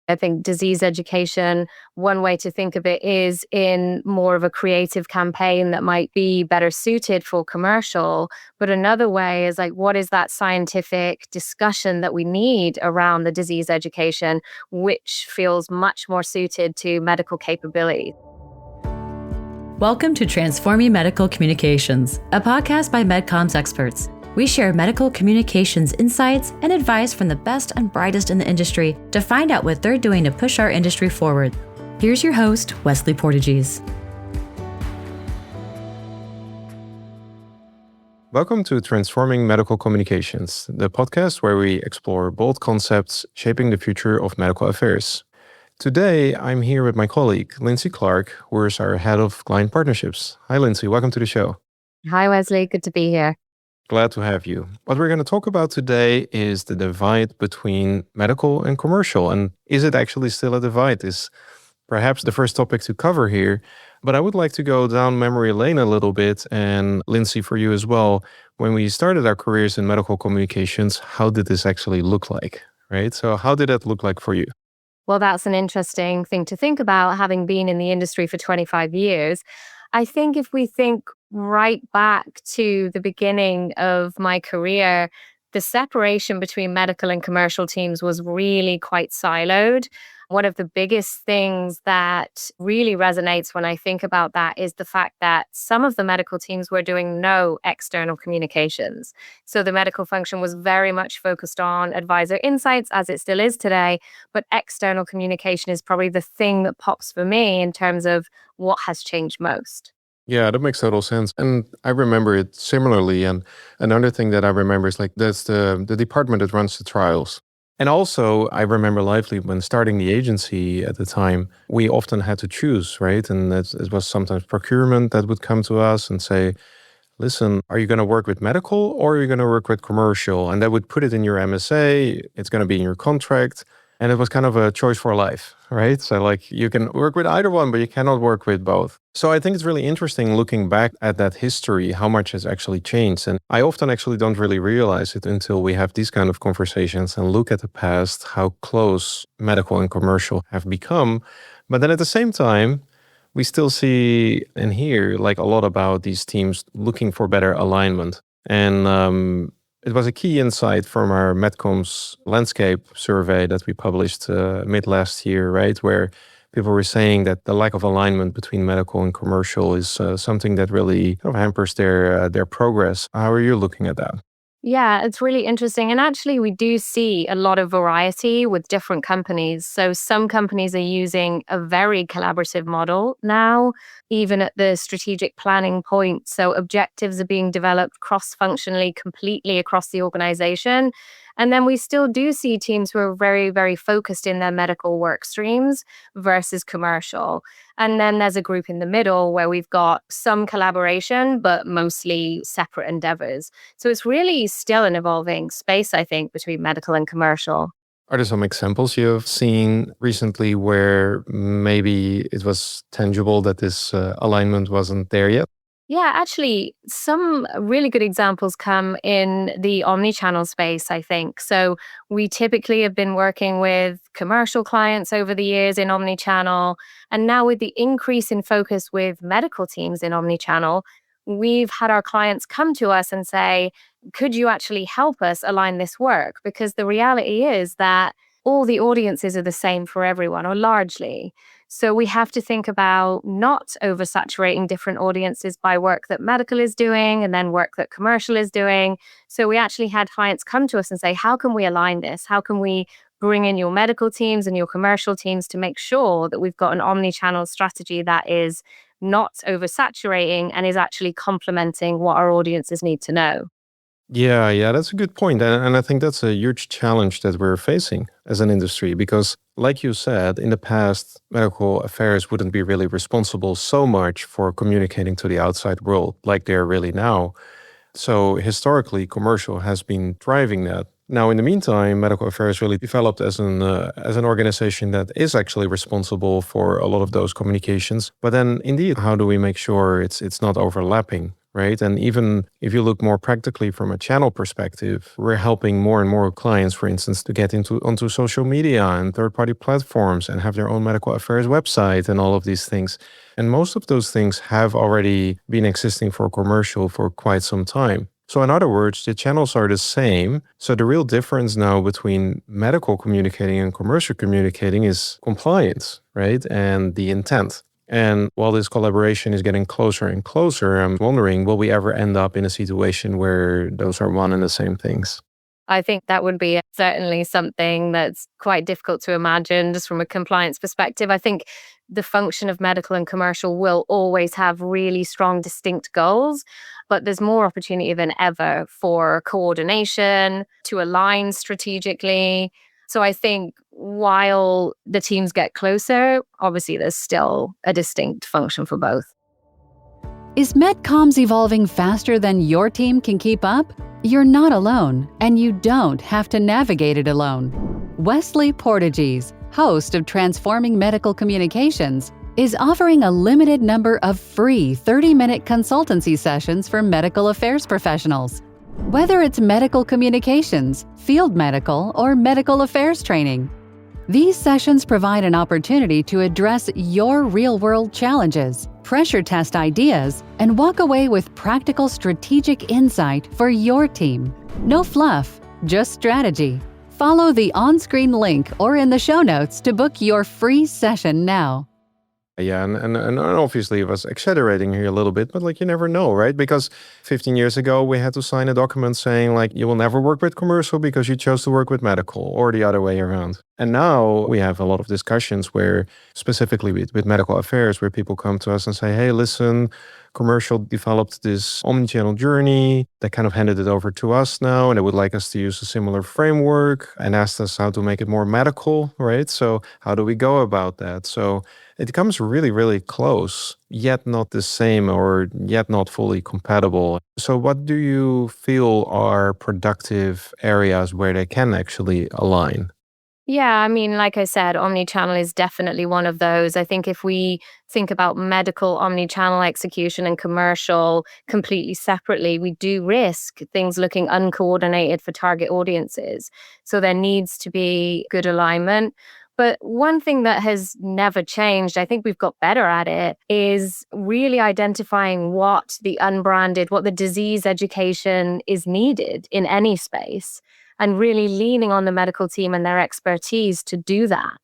I think disease education, one way to think of it is in more of a creative campaign that might be better suited for commercial. But another way is like, what is that scientific discussion that we need around the disease education, which feels much more suited to medical capabilities? Welcome to Transforming Medical Communications, a podcast by MedComms experts. We share medical communications insights and advice from the best and brightest in the industry to find out what they're doing to push our industry forward. Here's your host, Wesley Portegies. Welcome to Transforming Medical Communications, the podcast where we explore bold concepts shaping the future of medical affairs. Today, I'm here with my colleague, Lindsay Clark, who is our head of client partnerships. Hi, Lindsay. Welcome to the show. Hi, Wesley. Good to be here. Glad to have you. What we're going to talk about today is the divide between medical and commercial. And is it actually still a divide? Is perhaps the first topic to cover here. But I would like to go down memory lane a little bit. And Lindsay, for you as well, when we started our careers in medical communications, how did this actually look like, right? So how did that look like for you? Well, that's an interesting thing to think about, having been in the industry for 25 years. I think if we think right back to the beginning of my career, the separation between medical and commercial teams was really quite siloed. One of the biggest things that really resonates when I think about that is the fact that some of the medical teams were doing no external communications. So the medical function was very much focused on advisor insights, as it still is today, but external communication is probably the thing that pops for me in terms of what has changed most. Yeah, that makes total sense. And I remember it similarly. And another thing that I remember is like that's the department that runs the trials. And also, I remember lively when starting the agency at the time, we often had to choose, right? And it was sometimes procurement that would come to us and say, listen, are you going to work with medical or are you going to work with commercial? And that would put it in your MSA. It's going to be in your contract. And it was kind of a choice for life, right? So like you can work with either one, but you cannot work with both. So I think it's really interesting looking back at that history, how much has actually changed. And I often actually don't really realize it until we have these kind of conversations and look at the past, how close medical and commercial have become. But then at the same time, we still see and hear like a lot about these teams looking for better alignment. And it was a key insight from our MedComms landscape survey that we published mid last year, right? Where people were saying that the lack of alignment between medical and commercial is something that really kind of hampers their progress. How are you looking at that? Yeah, it's really interesting. And actually, we do see a lot of variety with different companies. So some companies are using a very collaborative model now, even at the strategic planning point. So objectives are being developed cross-functionally, completely across the organization. And then we still do see teams who are very, very focused in their medical work streams versus commercial. And then there's a group in the middle where we've got some collaboration, but mostly separate endeavors. So it's really still an evolving space, I think, between medical and commercial. Are there some examples you've seen recently where maybe it was tangible that this alignment wasn't there yet? Yeah, actually, some really good examples come in the omnichannel space, I think. So we typically have been working with commercial clients over the years in omnichannel. And now with the increase in focus with medical teams in omnichannel, we've had our clients come to us and say, could you actually help us align this work? Because the reality is that all the audiences are the same for everyone, or largely. So we have to think about not oversaturating different audiences by work that medical is doing and then work that commercial is doing. So we actually had clients come to us and say, how can we align this? How can we bring in your medical teams and your commercial teams to make sure that we've got an omni-channel strategy that is not oversaturating and is actually complementing what our audiences need to know? Yeah, that's a good point. And I think that's a huge challenge that we're facing as an industry because, like you said, in the past, medical affairs wouldn't be really responsible so much for communicating to the outside world like they're really now. So historically, commercial has been driving that. Now, in the meantime, medical affairs really developed as an organization that is actually responsible for a lot of those communications. But then, indeed, how do we make sure it's not overlapping? right? And even if you look more practically from a channel perspective, we're helping more and more clients, for instance, to get onto social media and third-party platforms and have their own medical affairs website and all of these things. And most of those things have already been existing for commercial for quite some time. So in other words, the channels are the same. So the real difference now between medical communicating and commercial communicating is compliance, right? And the intent. And while this collaboration is getting closer and closer, I'm wondering, will we ever end up in a situation where those are one and the same things? I think that would be certainly something that's quite difficult to imagine just from a compliance perspective. I think the function of medical and commercial will always have really strong, distinct goals, but there's more opportunity than ever for coordination, to align strategically. So I think while the teams get closer, obviously there's still a distinct function for both. Is MedComms evolving faster than your team can keep up? You're not alone, and you don't have to navigate it alone. Wesley Portegies, host of Transforming Medical Communications, is offering a limited number of free 30-minute consultancy sessions for medical affairs professionals. Whether it's medical communications, field medical, or medical affairs training, these sessions provide an opportunity to address your real-world challenges, pressure test ideas, and walk away with practical strategic insight for your team. No fluff, just strategy. Follow the on-screen link or in the show notes to book your free session now. Yeah, and obviously I was exaggerating here a little bit, but you never know, right? Because 15 years ago, we had to sign a document saying you will never work with commercial because you chose to work with medical, or the other way around. And now we have a lot of discussions where, specifically with medical affairs, where people come to us and say, hey, listen, commercial developed this omnichannel journey. They kind of handed it over to us now, and they would like us to use a similar framework and asked us how to make it more medical, right? So how do we go about that? So it comes really, really close, yet not the same or yet not fully compatible. So what do you feel are productive areas where they can actually align? Yeah, I mean, like I said, omnichannel is definitely one of those. I think if we think about medical omnichannel execution and commercial completely separately, we do risk things looking uncoordinated for target audiences. So there needs to be good alignment. But one thing that has never changed, I think we've got better at it, is really identifying what the disease education is needed in any space, and really leaning on the medical team and their expertise to do that.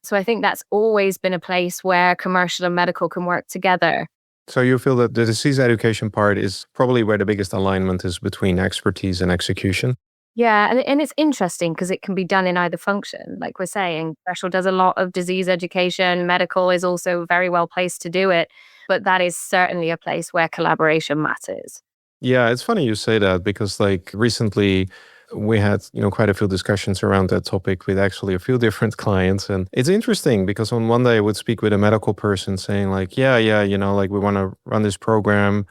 So I think that's always been a place where commercial and medical can work together. So you feel that the disease education part is probably where the biggest alignment is between expertise and execution? Yeah, and it's interesting because it can be done in either function. Like we're saying, commercial does a lot of disease education. Medical is also very well placed to do it. But that is certainly a place where collaboration matters. Yeah, it's funny you say that because recently we had, quite a few discussions around that topic with actually a few different clients. And it's interesting because on one day I would speak with a medical person saying we want to run this program.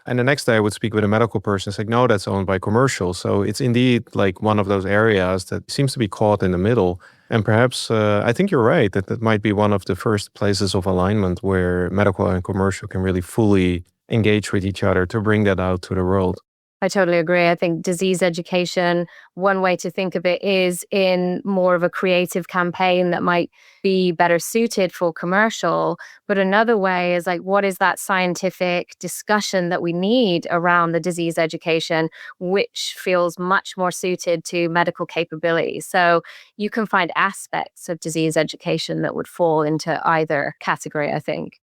And the next day I would speak with a medical person saying, no, that's owned by commercial. So it's indeed one of those areas that seems to be caught in the middle. And perhaps I think you're right that might be one of the first places of alignment where medical and commercial can really fully engage with each other to bring that out to the world. I totally agree. I think disease education, one way to think of it is in more of a creative campaign that might be better suited for commercial. But another way is what is that scientific discussion that we need around the disease education, which feels much more suited to medical capabilities. So you can find aspects of disease education that would fall into either category, I think.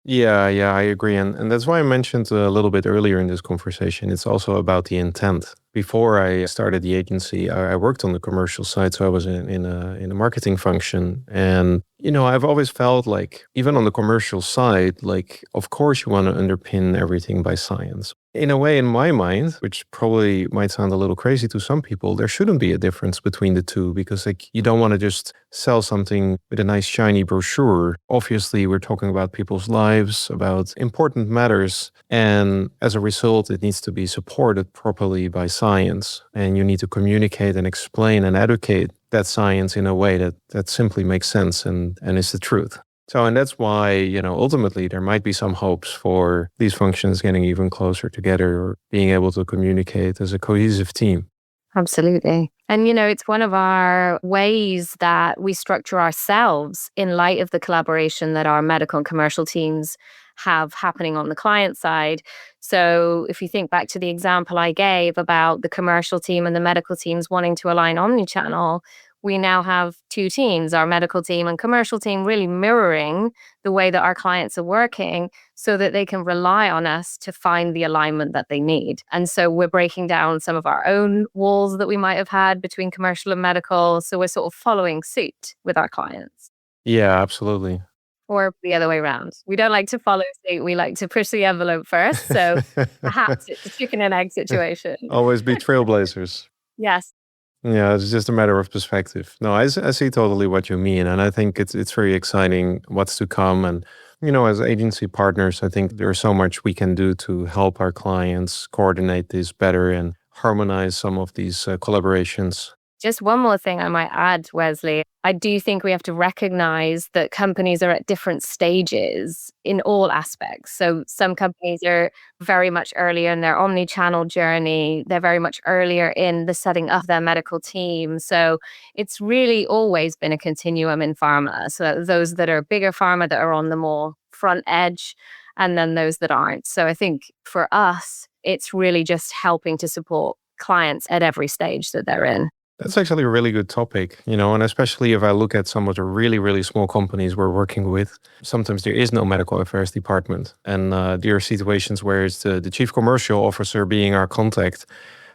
Yeah, I agree. And that's why I mentioned a little bit earlier in this conversation, it's also about the intent. Before I started the agency, I worked on the commercial side, so I was in a marketing function. And, I've always felt even on the commercial side, of course you want to underpin everything by science. In a way, in my mind, which probably might sound a little crazy to some people, there shouldn't be a difference between the two because you don't want to just sell something with a nice shiny brochure. Obviously, we're talking about people's lives, about important matters. And as a result, it needs to be supported properly by science. And you need to communicate and explain and educate that science in a way that simply makes sense and is the truth. So, and that's why, ultimately there might be some hopes for these functions getting even closer together or being able to communicate as a cohesive team. Absolutely. And, it's one of our ways that we structure ourselves in light of the collaboration that our medical and commercial teams have happening on the client side. So if you think back to the example I gave about the commercial team and the medical teams wanting to align omnichannel, we now have two teams, our medical team and commercial team, really mirroring the way that our clients are working so that they can rely on us to find the alignment that they need. And so we're breaking down some of our own walls that we might have had between commercial and medical. So we're sort of following suit with our clients. Yeah, absolutely. Or the other way around. We don't like to follow suit. We like to push the envelope first. So perhaps it's a chicken and egg situation. Always be trailblazers. Yes. Yeah, it's just a matter of perspective. No, I see totally what you mean. And I think it's very exciting what's to come. And, as agency partners, I think there's so much we can do to help our clients coordinate this better and harmonize some of these collaborations. Just one more thing I might add, Wesley. I do think we have to recognize that companies are at different stages in all aspects. So some companies are very much earlier in their omni-channel journey. They're very much earlier in the setting up their medical team. So it's really always been a continuum in pharma. So those that are bigger pharma that are on the more front edge, and then those that aren't. So I think for us, it's really just helping to support clients at every stage that they're in. That's actually a really good topic, and especially if I look at some of the really, really small companies we're working with, sometimes there is no medical affairs department. And there are situations where it's the chief commercial officer being our contact,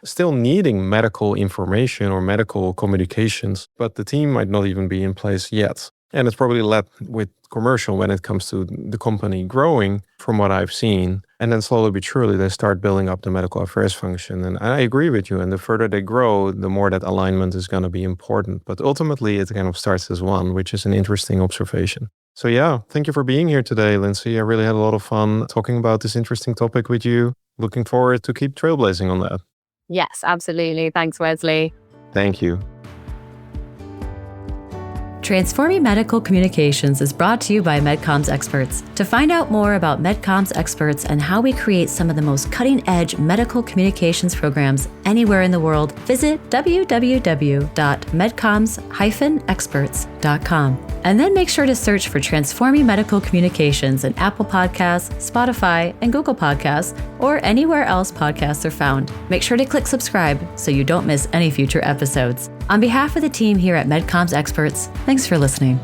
still needing medical information or medical communications, but the team might not even be in place yet. And it's probably led with commercial when it comes to the company growing, from what I've seen. And then slowly but surely, they start building up the medical affairs function. And I agree with you. And the further they grow, the more that alignment is going to be important. But ultimately, it kind of starts as one, which is an interesting observation. So yeah, thank you for being here today, Lindsay. I really had a lot of fun talking about this interesting topic with you. Looking forward to keep trailblazing on that. Yes, absolutely. Thanks, Wesley. Thank you. Transforming Medical Communications is brought to you by MedComms experts. To find out more about MedComms experts and how we create some of the most cutting-edge medical communications programs anywhere in the world, visit www.medcoms-experts.com. And then make sure to search for Transforming Medical Communications in Apple Podcasts, Spotify, and Google Podcasts, or anywhere else podcasts are found. Make sure to click subscribe so you don't miss any future episodes. On behalf of the team here at MedComms Experts, thanks for listening.